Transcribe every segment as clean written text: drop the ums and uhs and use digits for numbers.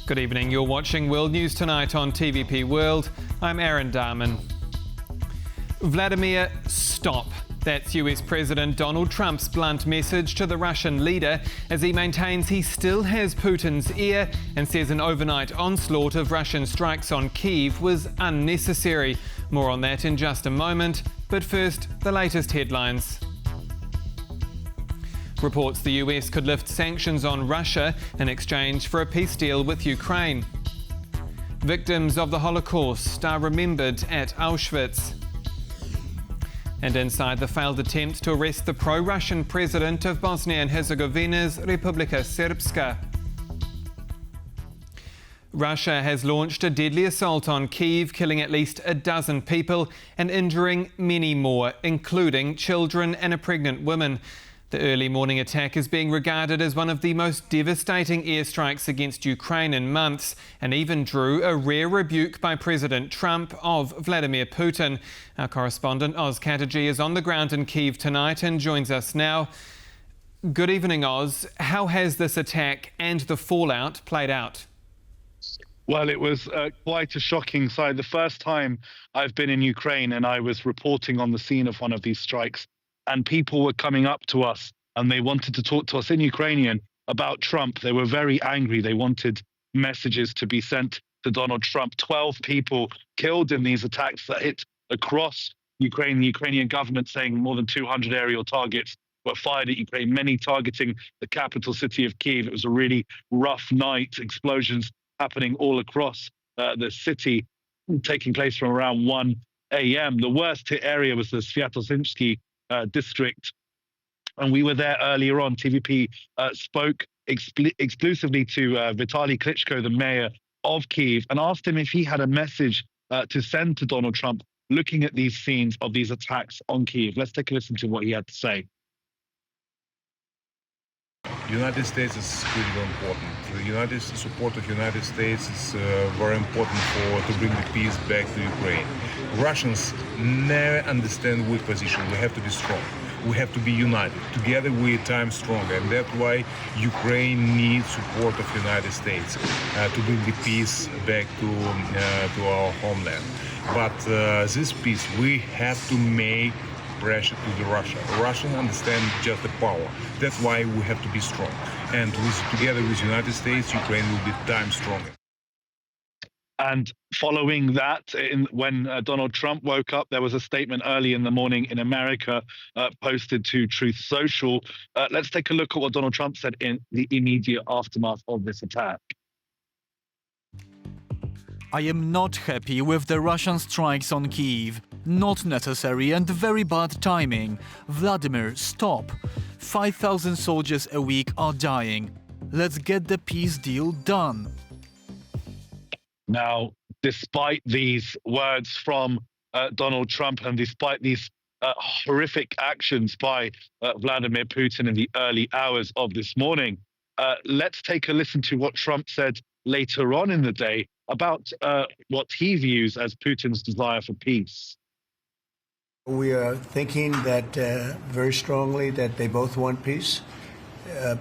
Good evening, you're watching World News Tonight on TVP World. I'm Aaron Darman. Vladimir, stop. That's US President Donald Trump's blunt message to the Russian leader as he maintains he still has Putin's ear and says an overnight onslaught of Russian strikes on Kyiv was unnecessary. More on that in just a moment, but first, the latest headlines. Reports the US could lift sanctions on Russia in exchange for a peace deal with Ukraine. Victims of the Holocaust are remembered at Auschwitz. And inside the failed attempt to arrest the pro-Russian president of Bosnia and Herzegovina's Republika Srpska. Russia has launched a deadly assault on Kyiv, killing at least a dozen people and injuring many more, including children and a pregnant woman. The early morning attack is being regarded as one of the most devastating airstrikes against Ukraine in months and even drew a rare rebuke by President Trump of Vladimir Putin. Our correspondent Oz Chatterjee is on the ground in Kyiv tonight and joins us now. Good evening, Oz. How has this attack and the fallout played out? Well, it was quite a shocking sight. The first time I've been in Ukraine and I was reporting on the scene of one of these strikes, and people were coming up to us and they wanted to talk to us in Ukrainian about Trump. They were very angry. They wanted messages to be sent to Donald Trump. 12 people killed in these attacks that hit across Ukraine. The Ukrainian government saying more than 200 aerial targets were fired at Ukraine, many targeting the capital city of Kyiv. It was a really rough night, explosions happening all across the city, taking place from around 1 a.m. The worst hit area was the Sviatozhinsky district, and we were there earlier on. TVP spoke exclusively to Vitaly Klitschko, the mayor of Kyiv, and asked him if he had a message to send to Donald Trump looking at these scenes of these attacks on Kyiv. Let's take a listen to what he had to say. The United States is critically important. The support of the United States is very important to bring the peace back to Ukraine. Russians never understand weak position. We have to be strong. We have to be united. Together we are time stronger, and that's why Ukraine needs support of the United States to bring the peace back to our homeland. But this peace, we have to make pressure to the Russia. Russians understand just the power. That's why we have to be strong. And together with the United States, Ukraine will be time stronger. And following that, when Donald Trump woke up, there was a statement early in the morning in America posted to Truth Social. Let's take a look at what Donald Trump said in the immediate aftermath of this attack. I am not happy with the Russian strikes on Kyiv. Not necessary and very bad timing. Vladimir, stop. 5,000 soldiers a week are dying. Let's get the peace deal done. Now, despite these words from Donald Trump and despite these horrific actions by Vladimir Putin in the early hours of this morning, let's take a listen to what Trump said later on in the day about what he views as Putin's desire for peace. We are thinking that very strongly that they both want peace,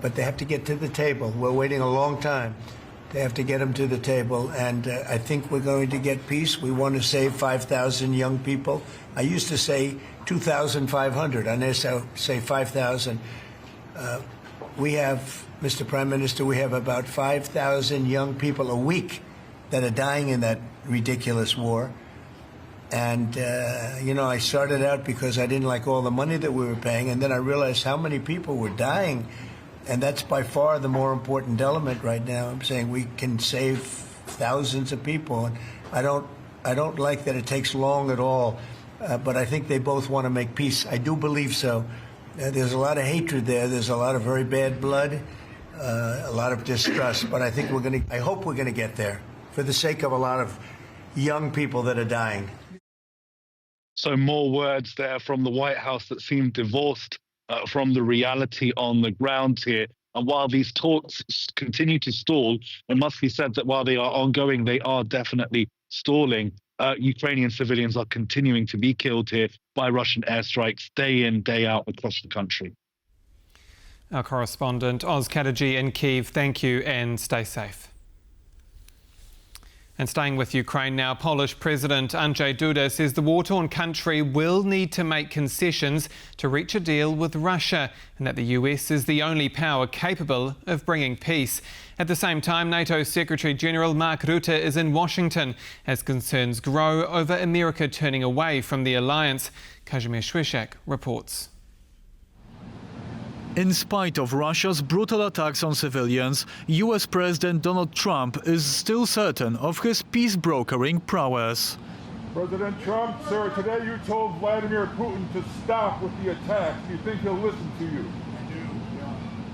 but they have to get to the table. We're waiting a long time. They have to get them to the table, and I think we're going to get peace. We want to save 5,000 young people. I used to say 2,500. I now say 5,000. We have, Mr. Prime Minister, we have about 5,000 young people a week that are dying in that ridiculous war. And, I started out because I didn't like all the money that we were paying, and then I realized how many people were dying. And that's by far the more important element right now. I'm saying we can save thousands of people. And I don't like that it takes long at all, but I think they both want to make peace. I do believe so. There's a lot of hatred there. There's a lot of very bad blood, a lot of distrust. But I think I hope we're going to get there for the sake of a lot of young people that are dying. So more words there from the White House that seem divorced from the reality on the ground here. And while these talks continue to stall, it must be said that while they are ongoing, they are definitely stalling. Ukrainian civilians are continuing to be killed here by Russian airstrikes day in, day out across the country. Our correspondent Oz Chatterjee in Kyiv, thank you and stay safe. And staying with Ukraine now, Polish President Andrzej Duda says the war-torn country will need to make concessions to reach a deal with Russia, and that the US is the only power capable of bringing peace. At the same time, NATO Secretary-General Mark Rutte is in Washington as concerns grow over America turning away from the alliance. Kazimierz Słyszak reports. In spite of Russia's brutal attacks on civilians, US President Donald Trump is still certain of his peace-brokering prowess. President Trump, sir, today you told Vladimir Putin to stop with the attacks. Do you think he'll listen to you?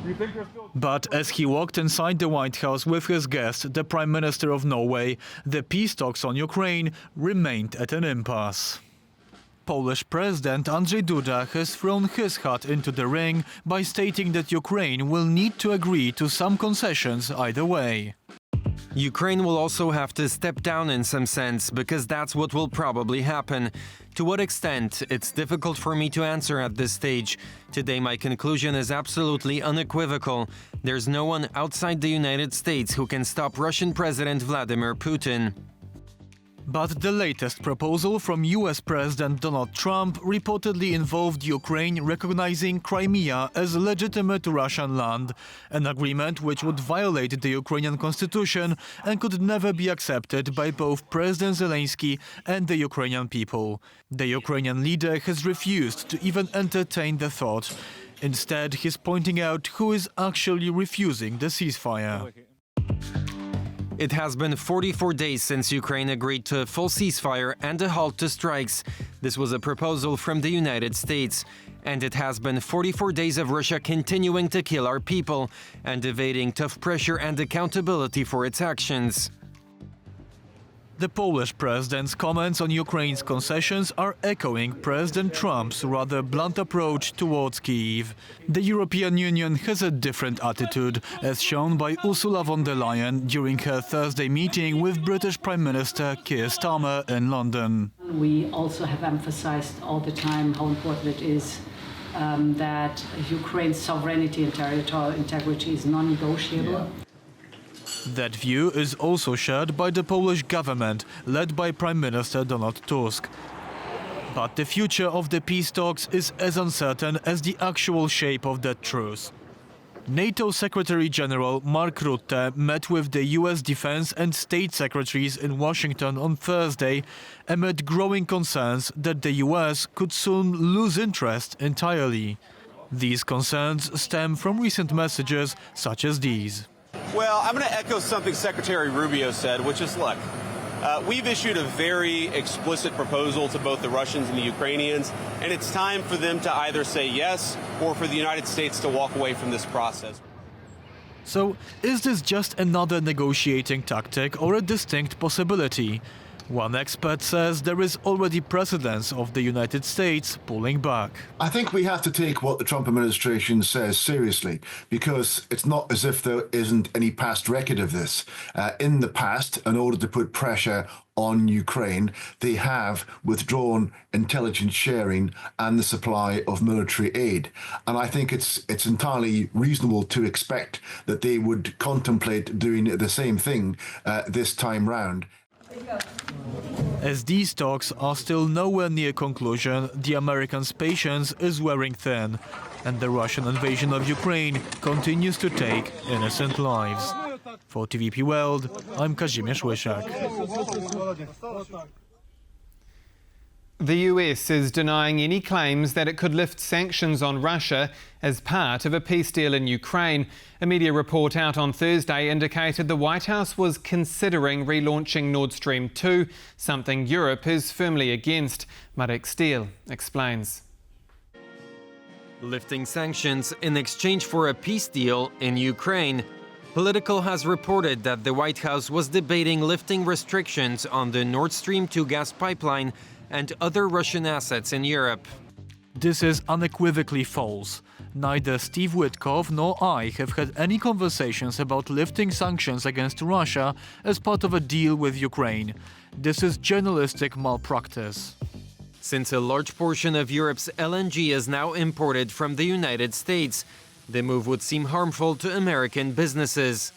Do you think there's still... But as he walked inside the White House with his guest, the Prime Minister of Norway, the peace talks on Ukraine remained at an impasse. Polish President Andrzej Duda has thrown his hat into the ring by stating that Ukraine will need to agree to some concessions either way. Ukraine will also have to step down in some sense, because that's what will probably happen. To what extent, it's difficult for me to answer at this stage. Today my conclusion is absolutely unequivocal. There's no one outside the United States who can stop Russian President Vladimir Putin. But the latest proposal from US President Donald Trump reportedly involved Ukraine recognizing Crimea as legitimate Russian land, an agreement which would violate the Ukrainian constitution and could never be accepted by both President Zelensky and the Ukrainian people. The Ukrainian leader has refused to even entertain the thought. Instead, he's pointing out who is actually refusing the ceasefire. It has been 44 days since Ukraine agreed to a full ceasefire and a halt to strikes. This was a proposal from the United States. And it has been 44 days of Russia continuing to kill our people and evading tough pressure and accountability for its actions. The Polish president's comments on Ukraine's concessions are echoing President Trump's rather blunt approach towards Kyiv. The European Union has a different attitude, as shown by Ursula von der Leyen during her Thursday meeting with British Prime Minister Keir Starmer in London. We also have emphasized all the time how important it is that Ukraine's sovereignty and territorial integrity is non-negotiable. Yeah. That view is also shared by the Polish government, led by Prime Minister Donald Tusk. But the future of the peace talks is as uncertain as the actual shape of that truce. NATO Secretary-General Mark Rutte met with the US Defense and State Secretaries in Washington on Thursday amid growing concerns that the US could soon lose interest entirely. These concerns stem from recent messages such as these. Well, I'm going to echo something Secretary Rubio said, which is, look, we've issued a very explicit proposal to both the Russians and the Ukrainians, and it's time for them to either say yes or for the United States to walk away from this process. So, is this just another negotiating tactic or a distinct possibility? One expert says there is already precedence of the United States pulling back. I think we have to take what the Trump administration says seriously, because it's not as if there isn't any past record of this. In the past, in order to put pressure on Ukraine, they have withdrawn intelligence sharing and the supply of military aid. And I think it's entirely reasonable to expect that they would contemplate doing the same thing this time round. As these talks are still nowhere near conclusion, the Americans' patience is wearing thin, and the Russian invasion of Ukraine continues to take innocent lives. For TVP World, I'm Kazimierz Słyszak. The US is denying any claims that it could lift sanctions on Russia as part of a peace deal in Ukraine. A media report out on Thursday indicated the White House was considering relaunching Nord Stream 2, something Europe is firmly against. Marek Steele explains. Lifting sanctions in exchange for a peace deal in Ukraine. Politico has reported that the White House was debating lifting restrictions on the Nord Stream 2 gas pipeline and other Russian assets in Europe. This is unequivocally false. Neither Steve Witkoff nor I have had any conversations about lifting sanctions against Russia as part of a deal with Ukraine. This is journalistic malpractice. Since a large portion of Europe's LNG is now imported from the United States, the move would seem harmful to American businesses.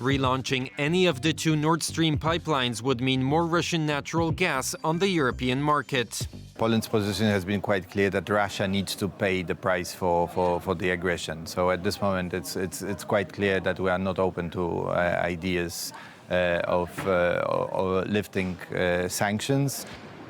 Relaunching any of the two Nord Stream pipelines would mean more Russian natural gas on the European market. Poland's position has been quite clear that Russia needs to pay the price for the aggression. So at this moment, it's quite clear that we are not open to ideas of lifting sanctions.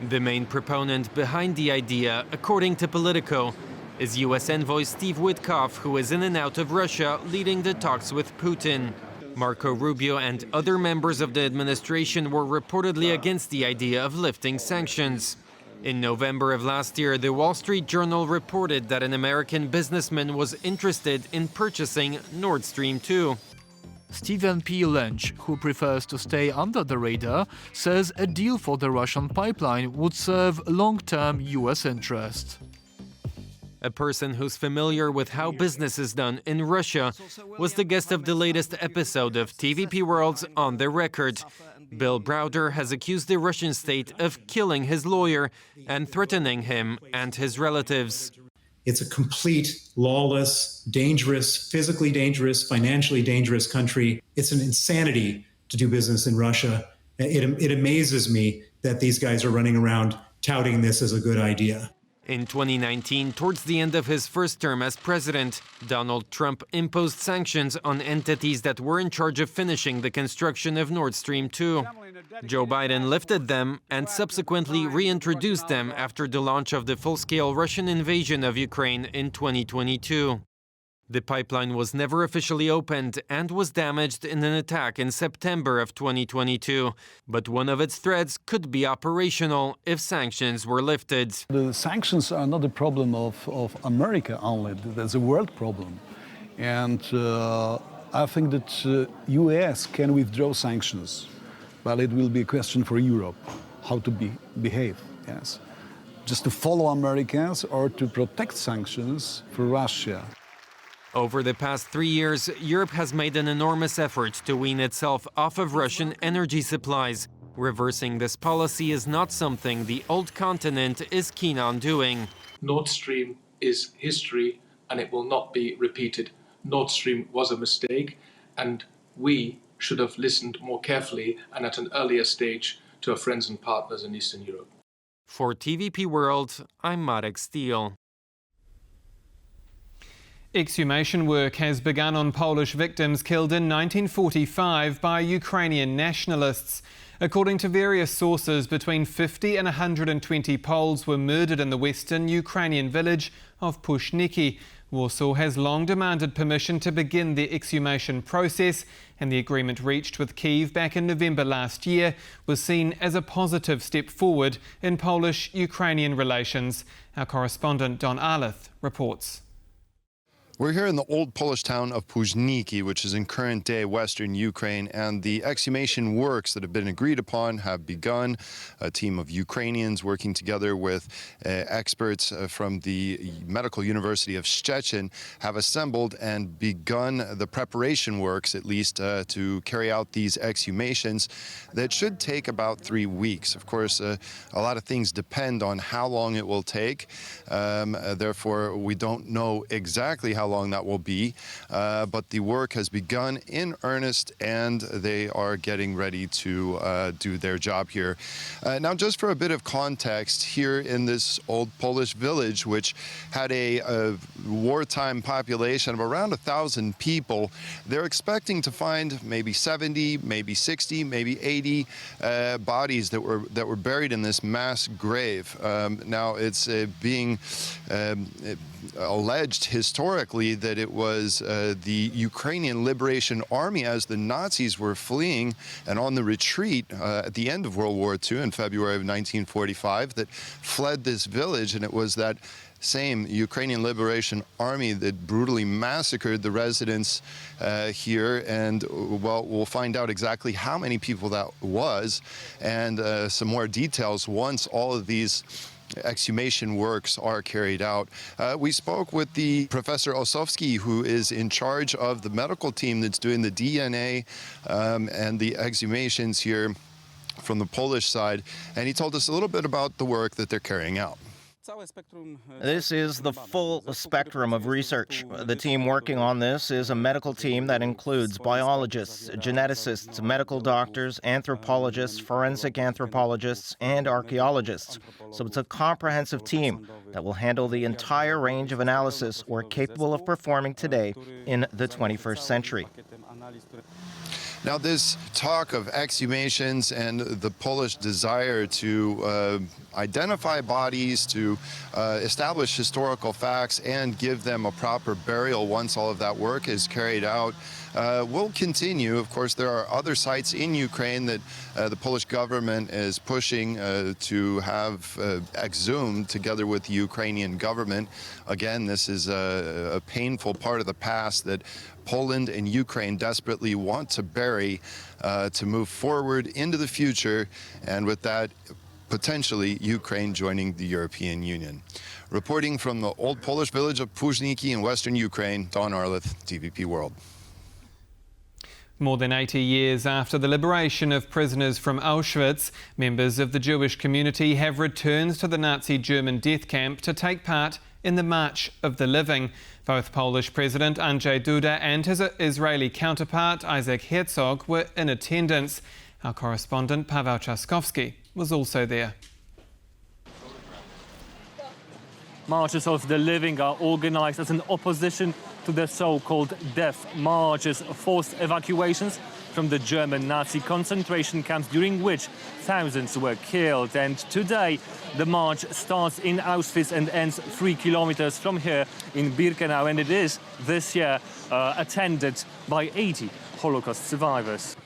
The main proponent behind the idea, according to Politico, is U.S. envoy Steve Witkoff, who is in and out of Russia leading the talks with Putin. Marco Rubio and other members of the administration were reportedly against the idea of lifting sanctions. In November of last year, the Wall Street Journal reported that an American businessman was interested in purchasing Nord Stream 2. Stephen P. Lynch, who prefers to stay under the radar, says a deal for the Russian pipeline would serve long-term U.S. interest. A person who's familiar with how business is done in Russia was the guest of the latest episode of TVP World's On the Record. Bill Browder has accused the Russian state of killing his lawyer and threatening him and his relatives. It's a complete, lawless, dangerous, physically dangerous, financially dangerous country. It's an insanity to do business in Russia. It amazes me that these guys are running around touting this as a good idea. In 2019, towards the end of his first term as president, Donald Trump imposed sanctions on entities that were in charge of finishing the construction of Nord Stream 2. Joe Biden lifted them and subsequently reintroduced them after the launch of the full-scale Russian invasion of Ukraine in 2022. The pipeline was never officially opened and was damaged in an attack in September of 2022. But one of its threads could be operational if sanctions were lifted. The sanctions are not a problem of America only. There's a world problem. And I think that US can withdraw sanctions. But it will be a question for Europe, how to behave, yes. Just to follow Americans or to protect sanctions for Russia. Over the past 3 years, Europe has made an enormous effort to wean itself off of Russian energy supplies. Reversing this policy is not something the old continent is keen on doing. Nord Stream is history and it will not be repeated. Nord Stream was a mistake and we should have listened more carefully and at an earlier stage to our friends and partners in Eastern Europe. For TVP World, I'm Marek Steele. Exhumation work has begun on Polish victims killed in 1945 by Ukrainian nationalists. According to various sources, between 50 and 120 Poles were murdered in the western Ukrainian village of Pushniki. Warsaw has long demanded permission to begin the exhumation process, and the agreement reached with Kyiv back in November last year was seen as a positive step forward in Polish-Ukrainian relations. Our correspondent Don Arleth reports. We're here in the old Polish town of Pushniki, which is in current-day western Ukraine, and the exhumation works that have been agreed upon have begun. A team of Ukrainians working together with experts from the Medical University of Szczecin have assembled and begun the preparation works, at least, to carry out these exhumations that should take about 3 weeks. Of course, a lot of things depend on how long it will take. Therefore, we don't know exactly how long that will be, but the work has begun in earnest and they are getting ready to do their job here. Now, just for a bit of context, here in this old Polish village, which had a wartime population of around 1,000 people, they're expecting to find maybe 70, maybe 60, maybe 80 bodies that were buried in this mass grave. Now, it's being alleged historically that it was the Ukrainian Liberation Army, as the Nazis were fleeing and on the retreat at the end of World War II in February of 1945, that fled this village, and it was that same Ukrainian Liberation Army that brutally massacred the residents here. And, well, we'll find out exactly how many people that was and some more details once all of these exhumation works are carried out. We spoke with the Professor Osowski, who is in charge of the medical team that's doing the DNA and the exhumations here from the Polish side, and he told us a little bit about the work that they're carrying out. This is the full spectrum of research. The team working on this is a medical team that includes biologists, geneticists, medical doctors, anthropologists, forensic anthropologists, and archaeologists. So it's a comprehensive team that will handle the entire range of analysis we're capable of performing today in the 21st century. Now, this talk of exhumations and the Polish desire to identify bodies, to establish historical facts and give them a proper burial once all of that work is carried out will continue. Of course, there are other sites in Ukraine that the Polish government is pushing to have exhumed together with the Ukrainian government. Again, this is a painful part of the past that Poland and Ukraine desperately want to bury to move forward into the future, and with that, potentially Ukraine joining the European Union. Reporting from the old Polish village of Puźniki in western Ukraine, Don Arleth, TVP World. More than 80 years after the liberation of prisoners from Auschwitz, members of the Jewish community have returned to the Nazi German death camp to take part in the March of the Living. Both Polish President Andrzej Duda and his Israeli counterpart Isaac Herzog were in attendance. Our correspondent Paweł Trzaskowski was also there. Marches of the Living are organised as an opposition to the so-called death marches, forced evacuations from the German Nazi concentration camps during which thousands were killed. And today the march starts in Auschwitz and ends 3 kilometers from here in Birkenau, and it is this year attended by 80 Holocaust survivors.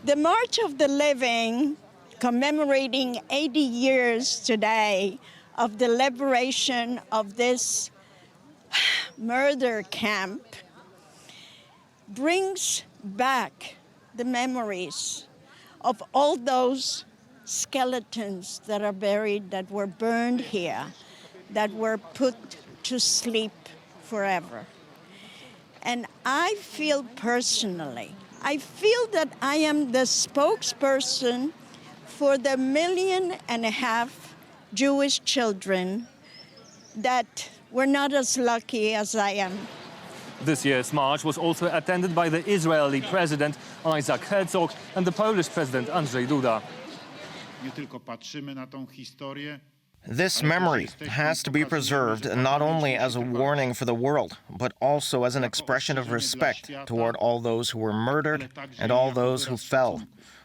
The March of the Living, commemorating 80 years today of the liberation of this murder camp, brings back the memories of all those skeletons that are buried, that were burned here, that were put to sleep forever. And I feel personally, I feel that I am the spokesperson for the 1.5 million Jewish children that were not as lucky as I am. This year's march was also attended by the Israeli President Isaac Herzog and the Polish President Andrzej Duda. This memory has to be preserved not only as a warning for the world, but also as an expression of respect toward all those who were murdered and all those who fell.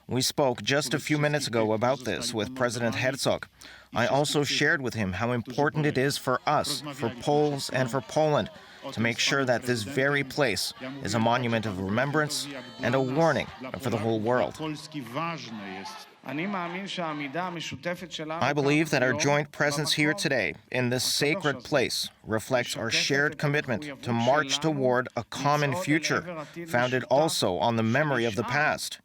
We spoke just a few minutes ago about this with President Herzog. I also shared with him how important it is for us, for Poles and for Poland, to make sure that this very place is a monument of remembrance and a warning for the whole world. I believe that our joint presence here today in this sacred place reflects our shared commitment to march toward a common future, founded also on the memory of the past.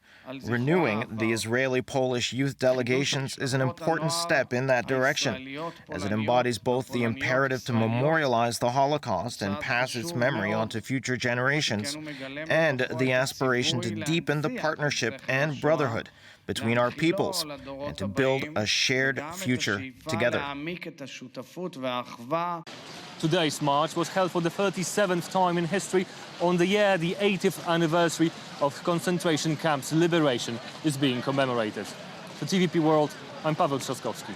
Renewing the Israeli-Polish youth delegations is an important step in that direction, as it embodies both the imperative to memorialize the Holocaust and pass its memory on to future generations, and the aspiration to deepen the partnership and brotherhood between our peoples and to build a shared future together. Today's march was held for the 37th time in history. On the year, the 80th anniversary of concentration camps' liberation is being commemorated. For TVP World, I'm Paweł Trzaskowski.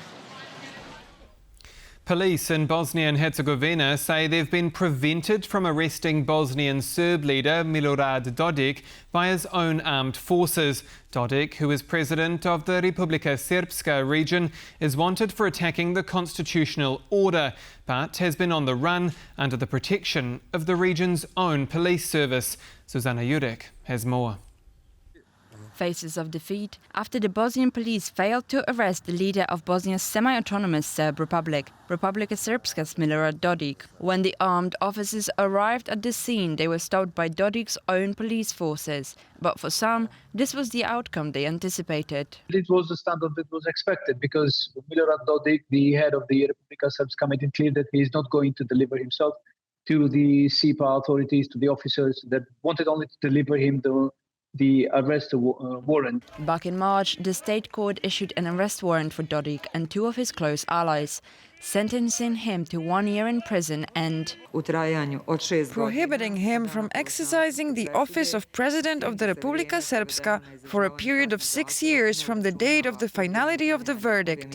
Police in Bosnia and Herzegovina say they've been prevented from arresting Bosnian Serb leader Milorad Dodik by his own armed forces. Dodik, who is president of the Republika Srpska region, is wanted for attacking the constitutional order, but has been on the run under the protection of the region's own police service. Susanna Jurek has more. Faces of defeat after the Bosnian police failed to arrest the leader of Bosnia's semi-autonomous Serb Republic, Republika Srpska's Milorad Dodik. When the armed officers arrived at the scene, they were stopped by Dodik's own police forces. But for some, this was the outcome they anticipated. It was the standard that was expected, because Milorad Dodik, the head of the Republika Srpska, made it clear that he is not going to deliver himself to the SIPA authorities, to the officers that wanted only to deliver him the arrest warrant. Back in March, the state court issued an arrest warrant for Dodik and two of his close allies. sentencing him to 1 year in prison and prohibiting him from exercising the office of President of the Republika Srpska for a period of 6 years from the date of the finality of the verdict.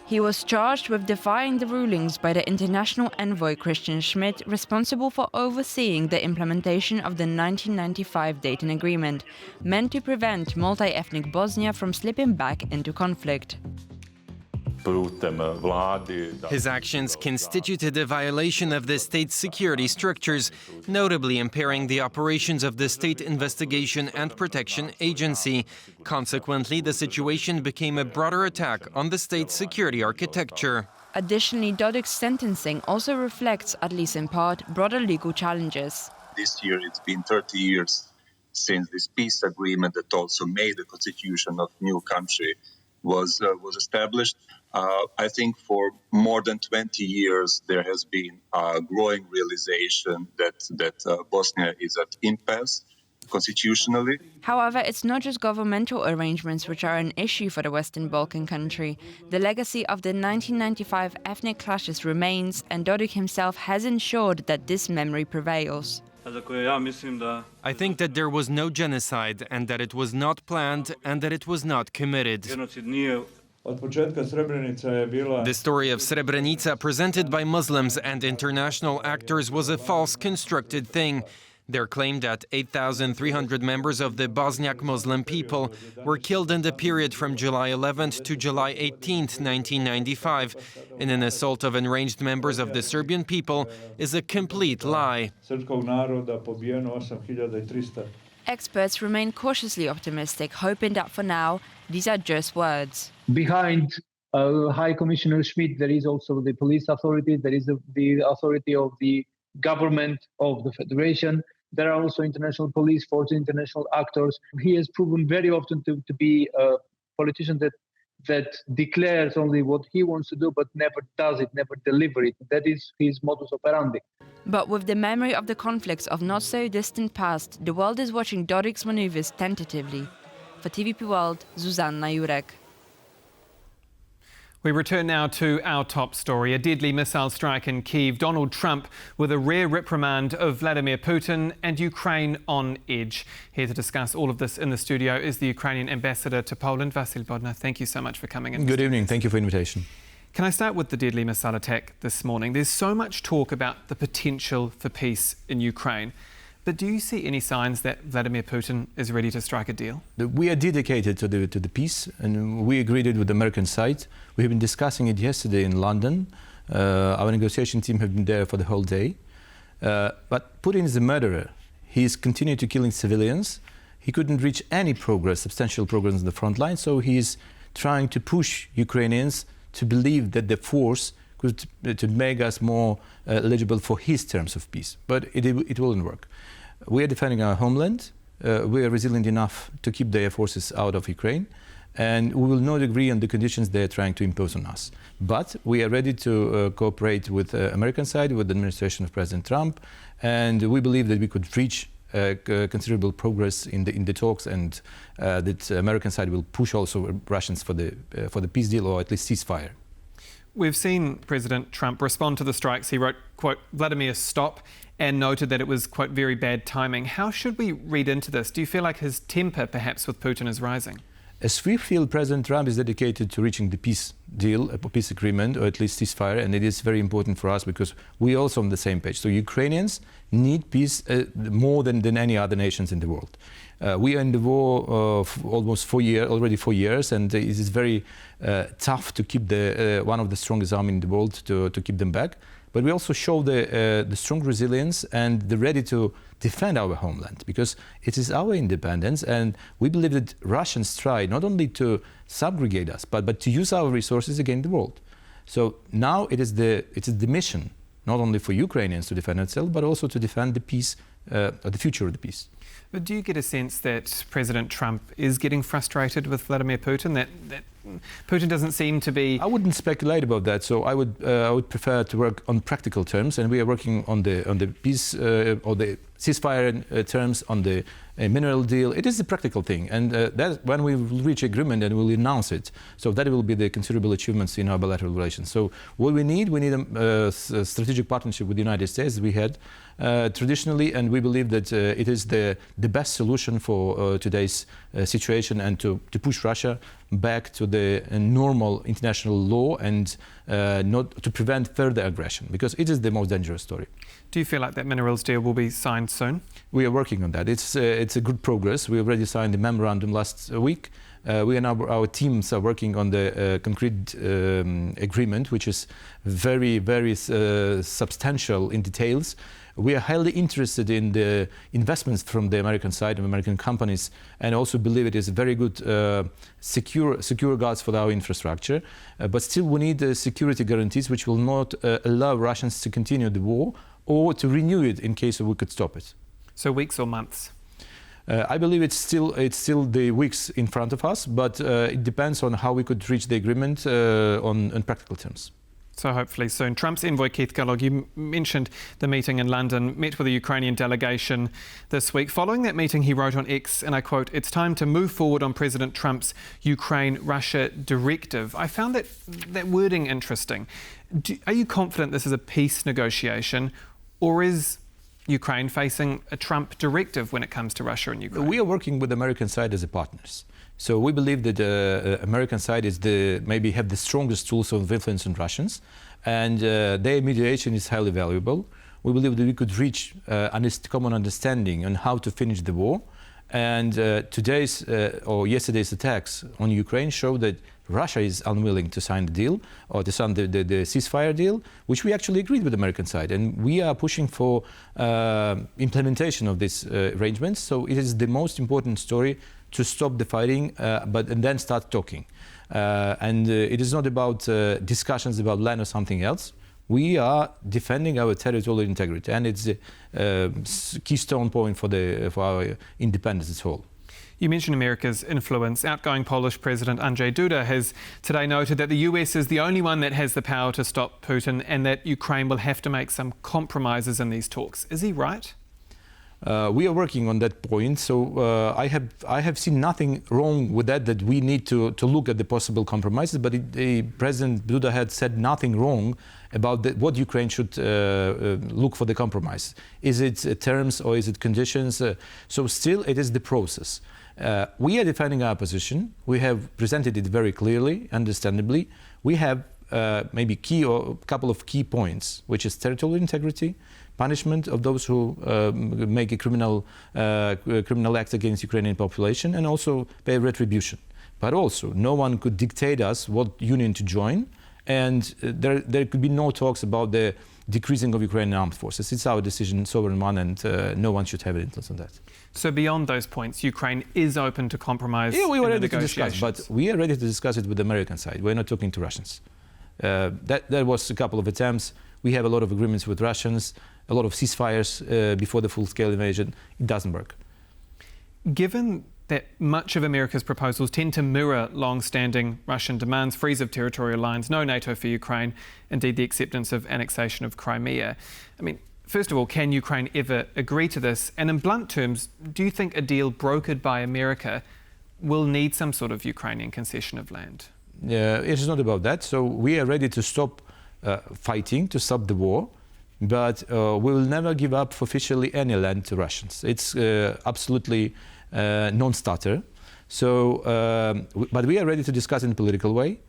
He was charged with defying the rulings by the international envoy Christian Schmidt, responsible for overseeing the implementation of the 1995 Dayton Agreement, meant to prevent multi-ethnic Bosnia from slipping back into conflict. His actions constituted a violation of the state's security structures, notably impairing the operations of the State Investigation and Protection Agency. Consequently, the situation became a broader attack on the state's security architecture. Additionally, Dodik's sentencing also reflects, at least in part, broader legal challenges. This year it's been 30 years since this peace agreement that also made the constitution of new country was established. I think for more than 20 years there has been a growing realization that Bosnia is at impasse constitutionally. However, it's not just governmental arrangements which are an issue for the Western Balkan country. The legacy of the 1995 ethnic clashes remains, and Dodik himself has ensured that this memory prevails. I think that there was no genocide and that it was not planned and that it was not committed. The story of Srebrenica presented by Muslims and international actors was a false constructed thing. Their claim that 8,300 members of the Bosniak Muslim people were killed in the period from July 11th to July 18th, 1995, in an assault of enraged members of the Serbian people is a complete lie. Experts remain cautiously optimistic, hoping that for now, these are just words. Behind High Commissioner Schmidt, there is also the police authority, there is the authority of the government of the Federation. There are also international police force, international actors. He has proven very often to be a politician that declares only what he wants to do, but never does it, never delivers it. That is his modus operandi. But with the memory of the conflicts of not so distant past, the world is watching Dodik's maneuvers tentatively. For TVP World, Zuzanna Jurek. We return now to our top story, a deadly missile strike in Kyiv. Donald Trump with a rare reprimand of Vladimir Putin and Ukraine on edge. Here to discuss all of this in the studio is the Ukrainian ambassador to Poland, Vasyl Bodnar. Thank you so much for coming in. Good evening. Thank you for the invitation. Can I start with the deadly missile attack this morning? There's so much talk about the potential for peace in Ukraine. But do you see any signs that Vladimir Putin is ready to strike a deal? We are dedicated to the peace, and we agreed it with the American side. We have been discussing it yesterday in London. Our negotiation team have been there for the whole day. But Putin is a murderer. He's continued to killing civilians. He couldn't reach any progress, substantial progress on the front line, so he's trying to push Ukrainians to believe that the force could to make us more eligible for his terms of peace. But it wouldn't work. We are defending our homeland. We are resilient enough to keep their forces out of Ukraine, and we will not agree on the conditions they are trying to impose on us. But we are ready to cooperate with the American side, with the administration of President Trump, and we believe that we could reach considerable progress in the talks, and that the American side will push also Russians for the peace deal, or at least ceasefire. We've seen President Trump respond to the strikes. He wrote, quote, Vladimir, stop, and noted that it was, quote, very bad timing. How should we read into this? Do you feel like his temper, perhaps, with Putin is rising? As we feel, President Trump is dedicated to reaching the peace deal, a peace agreement, or at least ceasefire, and it is very important for us because we are also on the same page. So Ukrainians need peace more than any other nations in the world. We are in the war almost 4 years, and it is very tough to keep one of the strongest armies in the world to keep them back. But we also show the strong resilience and the ready to defend our homeland, because it is our independence, and we believe that Russians try not only to subjugate us, but to use our resources against the world. So now it is the mission, not only for Ukrainians to defend itself, but also to defend the peace, the future of the peace. But do you get a sense that President Trump is getting frustrated with Vladimir Putin, that Putin doesn't seem to be... I wouldn't speculate about that. So I would prefer to work on practical terms, and we are working on the peace or the ceasefire terms, on the mineral deal. It is a practical thing, and that when we reach agreement and we'll announce it, so that will be the considerable achievements in our bilateral relations. So what we need a strategic partnership with the United States. We had traditionally, and we believe that it is the best solution for today's situation, and to push Russia back to the normal international law, and not to prevent further aggression, because it is the most dangerous story. Do you feel like that minerals deal will be signed soon? We are working on that. It's a good progress. We already signed the memorandum last week. Our teams are working on the concrete agreement, which is very, very substantial in details. We are highly interested in the investments from the American side of American companies, and also believe it is very good secure guards for our infrastructure. But still we need security guarantees which will not allow Russians to continue the war or to renew it in case we could stop it. So weeks or months? I believe it's still the weeks in front of us, but it depends on how we could reach the agreement on practical terms. So hopefully soon. Trump's envoy Keith Kellogg, you mentioned the meeting in London, met with a Ukrainian delegation this week. Following that meeting, he wrote on X, and I quote, "It's time to move forward on President Trump's Ukraine-Russia directive." I found that wording interesting. Are you confident this is a peace negotiation, or is Ukraine facing a Trump directive when it comes to Russia and Ukraine? We are working with the American side as a partners. So we believe that the American side is maybe have the strongest tools of influence on Russians, and their mediation is highly valuable. We believe that we could reach common understanding on how to finish the war. And today's or yesterday's attacks on Ukraine show that Russia is unwilling to sign the deal, or to sign the ceasefire deal, which we actually agreed with the American side. And we are pushing for implementation of these arrangements. So it is the most important story to stop the fighting, and then start talking. And it is not about discussions about land or something else. We are defending our territorial integrity, and it's a keystone point for our independence as a whole. You mentioned America's influence. Outgoing Polish President Andrzej Duda has today noted that the US is the only one that has the power to stop Putin, and that Ukraine will have to make some compromises in these talks. Is he right? We are working on that point, so I have seen nothing wrong with that we need to look at the possible compromises, but President Duda had said nothing wrong about what Ukraine should look for the compromise. Is it terms or is it conditions? So still it is the process. We are defending our position. We have presented it very clearly, understandably. We have maybe a couple of key points, which is territorial integrity, punishment of those who make a criminal act against Ukrainian population, and also pay retribution. But also, no one could dictate us what union to join, and there could be no talks about the decreasing of Ukrainian armed forces. It's our decision, sovereign one, and no one should have an influence on that. So beyond those points, Ukraine is open to compromise. Yeah, we are ready to discuss, but we are ready to discuss it with the American side. We're not talking to Russians. There was a couple of attempts. We have a lot of agreements with Russians, a lot of ceasefires before the full-scale invasion. It doesn't work. Given that much of America's proposals tend to mirror long-standing Russian demands, freeze of territorial lines, no NATO for Ukraine, indeed the acceptance of annexation of Crimea. I mean, first of all, can Ukraine ever agree to this? And in blunt terms, do you think a deal brokered by America will need some sort of Ukrainian concession of land? It is not about that. So we are ready to stop fighting, to stop the war, but we will never give up officially any land to Russians. It's absolutely non-starter. So, but we are ready to discuss in a political way.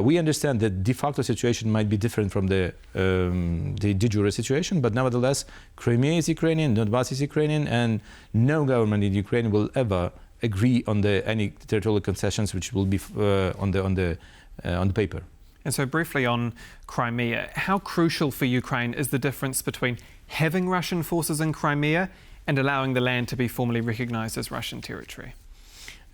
We understand that de facto situation might be different from the de jure situation, but nevertheless, Crimea is Ukrainian, Donbass is Ukrainian, and no government in Ukraine will ever agree on any territorial concessions which will be on the paper. And so briefly on Crimea, how crucial for Ukraine is the difference between having Russian forces in Crimea and allowing the land to be formally recognized as Russian territory?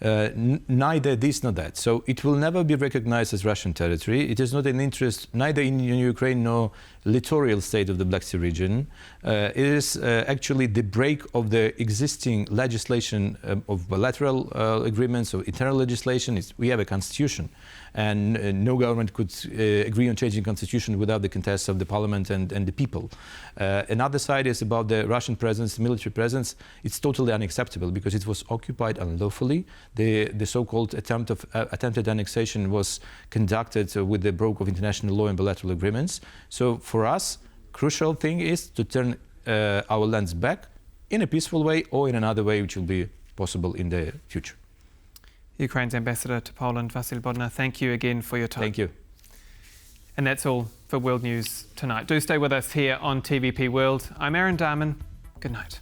Neither this nor that. So it will never be recognized as Russian territory. It is not an interest neither in Ukraine nor littoral state of the Black Sea region. It is actually the break of the existing legislation of bilateral agreements or internal legislation. We have a constitution, and no government could agree on changing constitution without the contest of the parliament and the people. Another side is about the Russian presence, military presence. It's totally unacceptable because it was occupied unlawfully. The so-called attempted annexation was conducted with the broke of international law and bilateral agreements. So for us, crucial thing is to turn our lands back in a peaceful way or in another way which will be possible in the future. Ukraine's ambassador to Poland, Vasyl Bodnar, thank you again for your time. Thank you. And that's all for World News tonight. Do stay with us here on TVP World. I'm Aaron Darman. Good night.